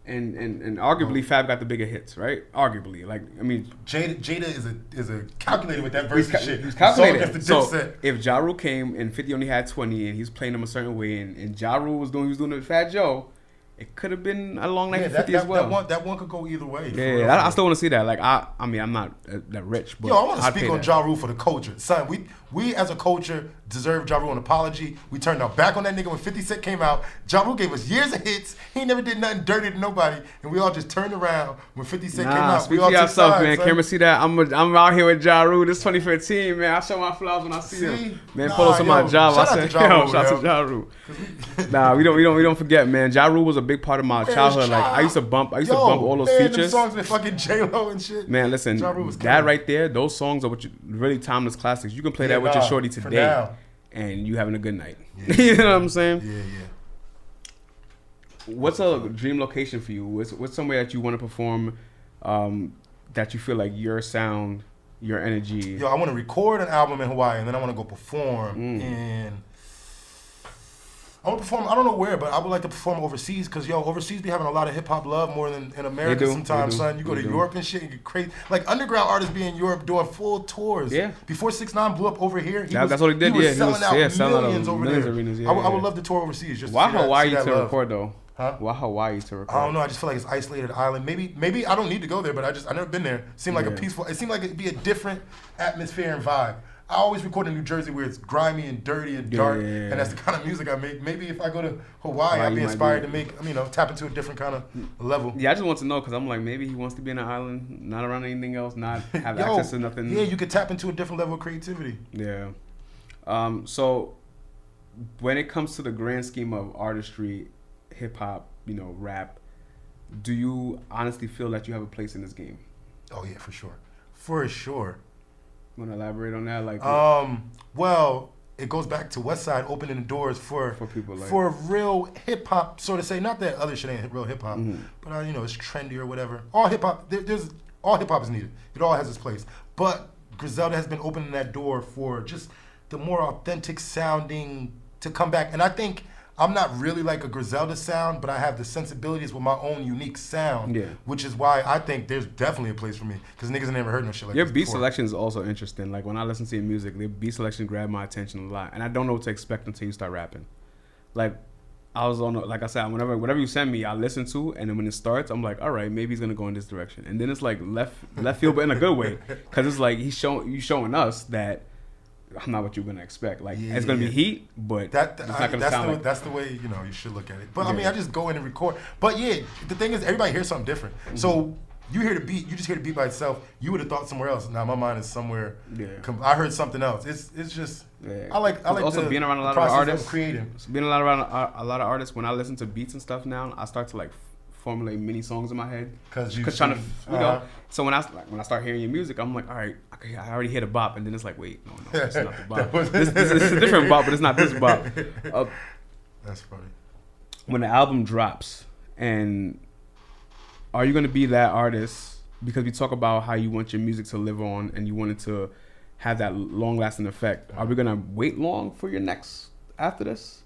And arguably Fab got the bigger hits, right? Arguably, like I mean,
Jada is a calculator with that verse shit.
He's calculated. So if Ja Rule came and 50 only had 20 and he's playing them a certain way, and Ja Rule was doing it with Fat Joe, it could have been a long night for 50 as well.
That one could go either way.
Yeah, I still want to see that. Like I mean, I'm not that rich, but
yo, I want to speak on Ja Rule for the culture, son. We as a culture deserve Ja Rule an apology. We turned our back on that nigga when 50 Cent came out. Ja Rule gave us years of hits. He never did nothing dirty to nobody, and we all just turned around when 50 Cent came out.
Speak for yourself, man. Camera, see that? I'm out here with Ja Rule. This 2015, man. I show my flowers when I see him. Man, pull up on my job. I said, shout out to Ja Rule. Nah, we don't forget, man. Ja Rule was a big part of my childhood. Like I used to bump all those features.
Songs with fucking J-Lo and shit.
Man, listen, that right there, those songs are really timeless classics. You can play that with your shorty today, and you having a good night. Yeah. You know what I'm saying?
Yeah.
What's a dream location for you? What's somewhere that you want to perform, that you feel like your sound, your energy?
Yo, I want to record an album in Hawaii, and then I want to go perform in... I want to perform, I don't know where, but I would like to perform overseas because, yo, overseas be having a lot of hip-hop love more than in America sometimes, son. You go to Europe and shit and get crazy. Like, underground artists be in Europe doing full tours.
Yeah.
Before 6ix9ine blew up over here,
that's what he did.
He was selling out millions over there.
Arenas,
I would love to tour overseas. Just
why
to
Hawaii
to
record, though?
Huh?
Why Hawaii to record?
I don't know. I just feel like it's an isolated island. Maybe I don't need to go there, but I've never been there. It seemed like a peaceful, it seemed like it'd be a different atmosphere and vibe. I always record in New Jersey where it's grimy and dirty and dark, and that's the kind of music I make. Maybe if I go to Hawaii, I'd be inspired to make, tap into a different kind of level.
Yeah, I just want to know because I'm like, maybe he wants to be in an island, not around anything else, not have access to nothing.
Yeah, you could tap into a different level of creativity.
Yeah. So when it comes to the grand scheme of artistry, hip hop, rap, do you honestly feel that you have a place in this game?
Oh yeah, for sure. For sure.
Want to elaborate on that? Like,
well, it goes back to Westside opening the doors for
people like,
for real hip hop, so to say. Not that other shit ain't real hip hop, but it's trendy or whatever. All hip hop, all hip hop is needed. It all has its place. But Griselda has been opening that door for just the more authentic sounding to come back, and I think. I'm not really like a Griselda sound, but I have the sensibilities with my own unique sound, which is why I think there's definitely a place for me, because niggas never heard no shit like
your
this
beat
before.
selection is also interesting. Like when I listen to your music, the beat selection grabbed my attention a lot, and I don't know what to expect until you start rapping. Like I was on, like I said, whatever you send me, I listen to, and then when it starts, I'm like, all right, maybe he's gonna go in this direction, and then it's like left field, but in a good way, because it's like you showing us that. I'm not what you're gonna expect. Like it's gonna be heat, but it's not gonna sound like.
That's the way you should look at it. But I mean, I just go in and record. But yeah, the thing is, everybody hears something different. So you hear the beat, you just hear the beat by itself. You would have thought somewhere else. Now my mind is somewhere. Yeah. I heard something else. It's just. Yeah. I like
also being around a lot of artists.
Creating.
Being around a lot of artists. When I listen to beats and stuff now, I start to like formulate mini songs in my head. Cause trying to, So when I start hearing your music, I'm like, all right, okay, I already hit a bop, and then it's like, wait, no, it's not the bop. this is a different bop, but it's not this bop.
That's funny.
When the album drops, and are you gonna be that artist? Because we talk about how you want your music to live on, and you want it to have that long-lasting effect. Are we gonna wait long for your next after this?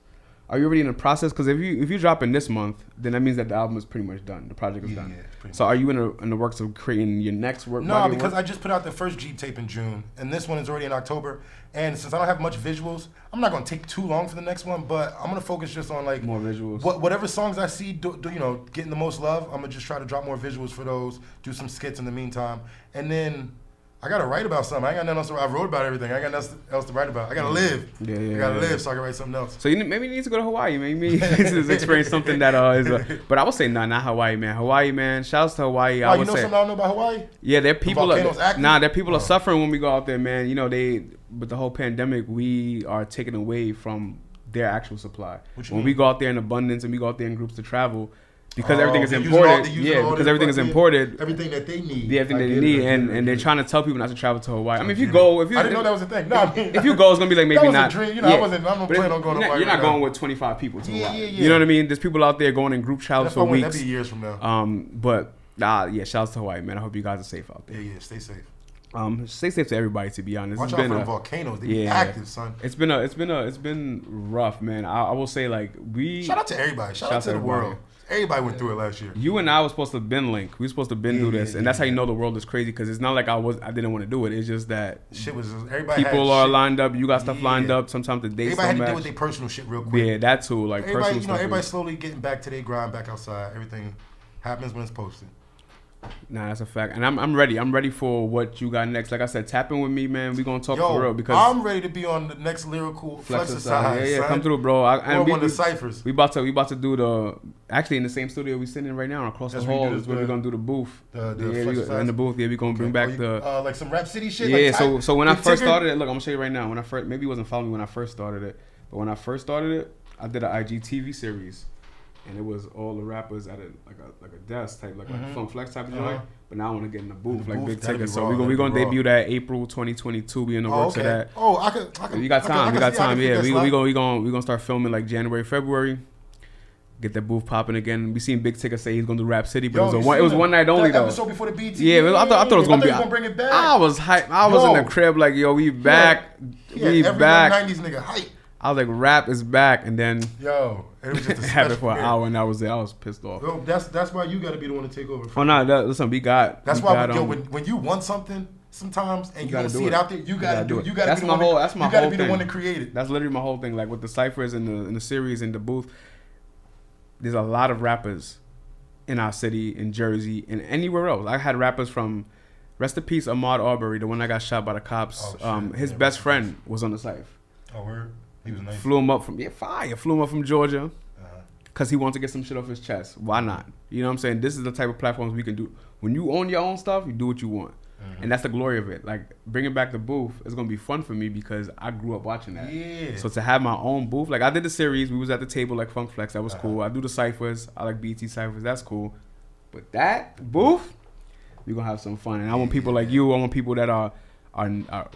Are you already in the process? Because if you drop in this month, then that means that the album is pretty much done. The project is done. So are you in the works of creating your next work?
No, because I just put out the first Geeb tape in June, and this one is already in October. And since I don't have much visuals, I'm not gonna take too long for the next one. But I'm gonna focus just on like
more visuals.
Whatever songs I see, getting the most love. I'm gonna just try to drop more visuals for those. Do some skits in the meantime, and then I gotta write about something. I ain't got nothing else to write. I wrote about everything. I ain't got nothing else to write about. I gotta live. I gotta live so I can write something else.
So maybe you need to go to Hawaii, man. Maybe you need to experience something that is. But I would say not Hawaii, man. Hawaii, man. Shouts to Hawaii.
I would say. Something I don't know about Hawaii?
Yeah, their people are suffering when we go out there, man. You know, with the whole pandemic, we are taken away from their actual supply. When we go out there in abundance and we go out there in groups to travel. Because everything is imported. Because everything is imported.
Everything that they need.
Yeah, everything that they need. And they're trying to tell people not to travel to Hawaii. I mean, if you go... I
didn't know that was a thing. No,
if you go, it's going to be like maybe not...
That was a dream. You know, I don't plan on going to Hawaii.
You're not going with 25 people to Hawaii. You know what I mean? There's people out there going in group travels for weeks.
That'll be years from now.
But, shouts to Hawaii, man. I hope you guys are safe out there.
Yeah, stay safe.
Stay safe to everybody, to be honest.
Watch out for the volcanoes. They be active, son.
It's been rough, man. I will say, like,
shout out to everybody. Shout out to the world. Everybody went through it last year.
You and I were supposed to have been linked. We were supposed to have been through this, and that's how you know the world is crazy. Because it's not like I didn't want to do it. It's just that
shit was everybody.
People are lined up. You got stuff lined up. Sometimes the dates.
Everybody had to deal with their personal shit real quick.
Yeah, that too. Like personal stuff.
Everybody slowly getting back to their grind, back outside. Everything happens when it's posted.
Nah, that's a fact, and I'm ready. I'm ready for what you got next. Like I said, tap in with me, man. We gonna talk for real because
I'm ready to be on the next lyrical flexercise.
Yeah, come through, bro.
And one of the ciphers.
We about to do actually in the same studio we sitting in right now across the hall is where we're gonna do the booth. In the booth, we gonna bring back
like some Rap City shit.
Yeah, like so when I first started it, look, I'm gonna show you right now. When I first, maybe you wasn't following me when I first started it, but when I first started it, I did an IGTV series. And it was all the rappers at a desk type, like a Funk Flex type of joint. But now I want to get in the booth, like big ticket. So we're gonna debut that April 2022. We in the works of that.
Oh, I can.
You got time. We got time. Yeah, we gonna start filming like January, February. Get that booth popping again. We seen Big Ticket say he's gonna do Rap City, but it was one night only though.
Episode before the BT.
Yeah, I thought it was gonna be.
Gonna bring it back.
I was hyped. I was in the crib like, yo, we back. We back.
90s nigga hype.
I was like, rap is back, and then
it was just a
happened for an hour, and I was there. I was pissed off.
Yo, that's why you got to be the one to take over.
Oh no, listen, we got.
That's why when you want something sometimes and you don't see it out there, you gotta do it. You gotta be the one. That's my whole thing. You gotta be the one to create it.
That's literally my whole thing. Like with the ciphers in the series in the booth, there's a lot of rappers in our city, in Jersey, and anywhere else. I had rappers from. Rest in peace, Ahmaud Arbery, the one that got shot by the cops. His best friend was on the cipher.
Oh, word. He was nice.
Flew him up from Georgia because he wanted to get some shit off his chest. Why not? You know what I'm saying? This is the type of platforms we can do. When you own your own stuff, you do what you want. And that's the glory of it. Like, bringing back the booth is going to be fun for me because I grew up watching that.
Yeah.
So to have my own booth, like I did the series. We was at the table like Funk Flex. That was cool. I do the ciphers. I like BT ciphers. That's cool. But that booth, we're going to have some fun. And I want people like you. I want people that are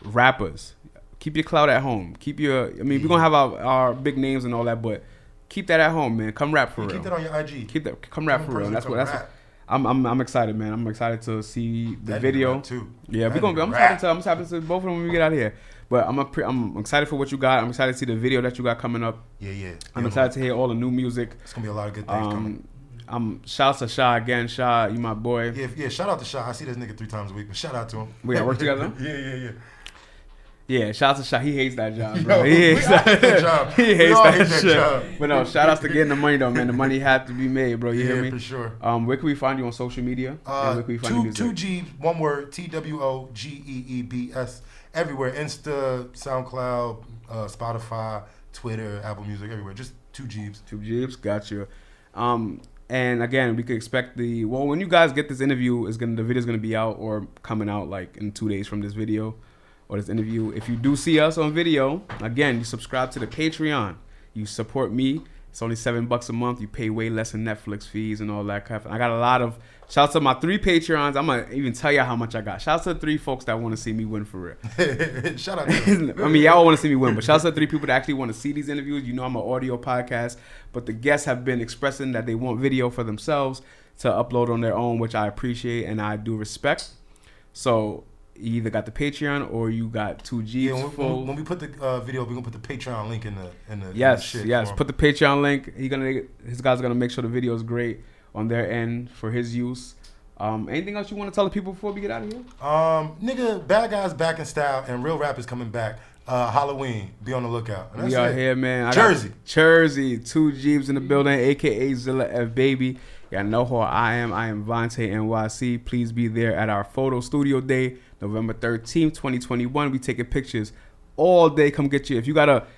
rappers. Keep your clout at home. We're going to have our big names and all that, but keep that at home, man. Come rap for real.
Keep that on your IG.
Come rap for real. That's what I'm excited, man. I'm excited to see the video.
Too.
Yeah, I'm excited to both of them when we get out of here. But I'm excited for what you got. I'm excited to see the video that you got coming up.
Yeah.
I'm excited to hear all the new music.
It's going to be a lot of good things coming.
Shouts to Sha again. Sha, you my boy.
Yeah, shout out to Sha. I see this nigga 3 times a week, but shout out to him.
We got work together?
Yeah.
Yeah, shout out to Sha. He hates that job, bro. He hates that job. He hates that shit. Job. But no, shout outs to getting the money though, man. The money had to be made, bro. You hear me?
For sure.
Where can we find you on social media? And where can we find you music?
2 Geebs, one word, TWOGEEBS, everywhere. Insta, SoundCloud, Spotify, Twitter, Apple Music, everywhere. Just 2 Geebs.
2 Geebs, got you. And again, we could expect when you guys get this interview, the video's gonna be out or coming out like in 2 days from this video. Or this interview. If you do see us on video, again, you subscribe to the Patreon. You support me. It's only $7 a month. You pay way less than Netflix fees and all that crap. I got a lot of shouts to my 3 Patreons. I'm gonna even tell you how much I got. Shouts to the 3 folks that want to see me win for real.
Shout out to them.
I mean, y'all want to see me win, but shouts to the 3 people that actually want to see these interviews. You know, I'm an audio podcast, but the guests have been expressing that they want video for themselves to upload on their own, which I appreciate and I do respect. So you either got the Patreon or you got 2 G's
Yeah,
full.
when we put the video, we're gonna put the Patreon link in the
Yes,
shit
yes.
for him.
Put the Patreon link. His guys are gonna make sure the video is great on their end for his use. Anything else you want to tell the people before we get out of here?
Nigga, Bad Guys back in style and Real Rap is coming back. Halloween, be on the lookout. And
We
that's
are
it.
here, man.
Jersey,
2 Jeeps in the building, aka Zilla F Baby. Y'all know who I am. I am Vonte NYC. Please be there at our photo studio day, November 13th, 2021. We taking pictures all day. Come get you. If you got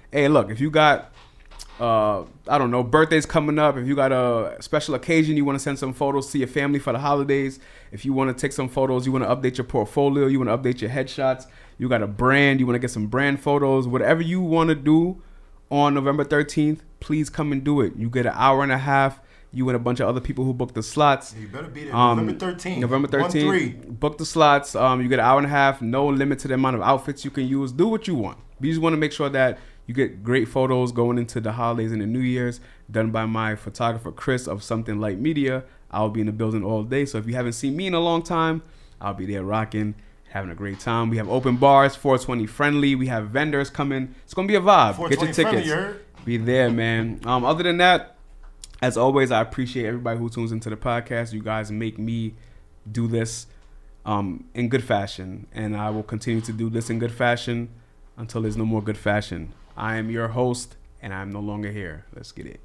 I don't know, birthdays coming up, if you got a special occasion, you want to send some photos to your family for the holidays, if you want to take some photos, you want to update your portfolio, you want to update your headshots, you got a brand, you want to get some brand photos, whatever you want to do on November 13th, please come and do it. You get an hour and a half. You and a bunch of other people who booked the slots.
Yeah, you better be there. November 13th.
November 13th. Book the slots. You get an hour and a half. No limit to the amount of outfits you can use. Do what you want. We just want to make sure that you get great photos going into the holidays and the New Year's, done by my photographer Chris of Something Light Media. I'll be in the building all day. So if you haven't seen me in a long time, I'll be there rocking, having a great time. We have open bars, 420 friendly. We have vendors coming. It's gonna be a vibe. Get your tickets.
Friendly,
be there, man. Other than that, as always, I appreciate everybody who tunes into the podcast. You guys make me do this in good fashion, and I will continue to do this in good fashion until there's no more good fashion. I am your host, and I'm no longer here. Let's get it.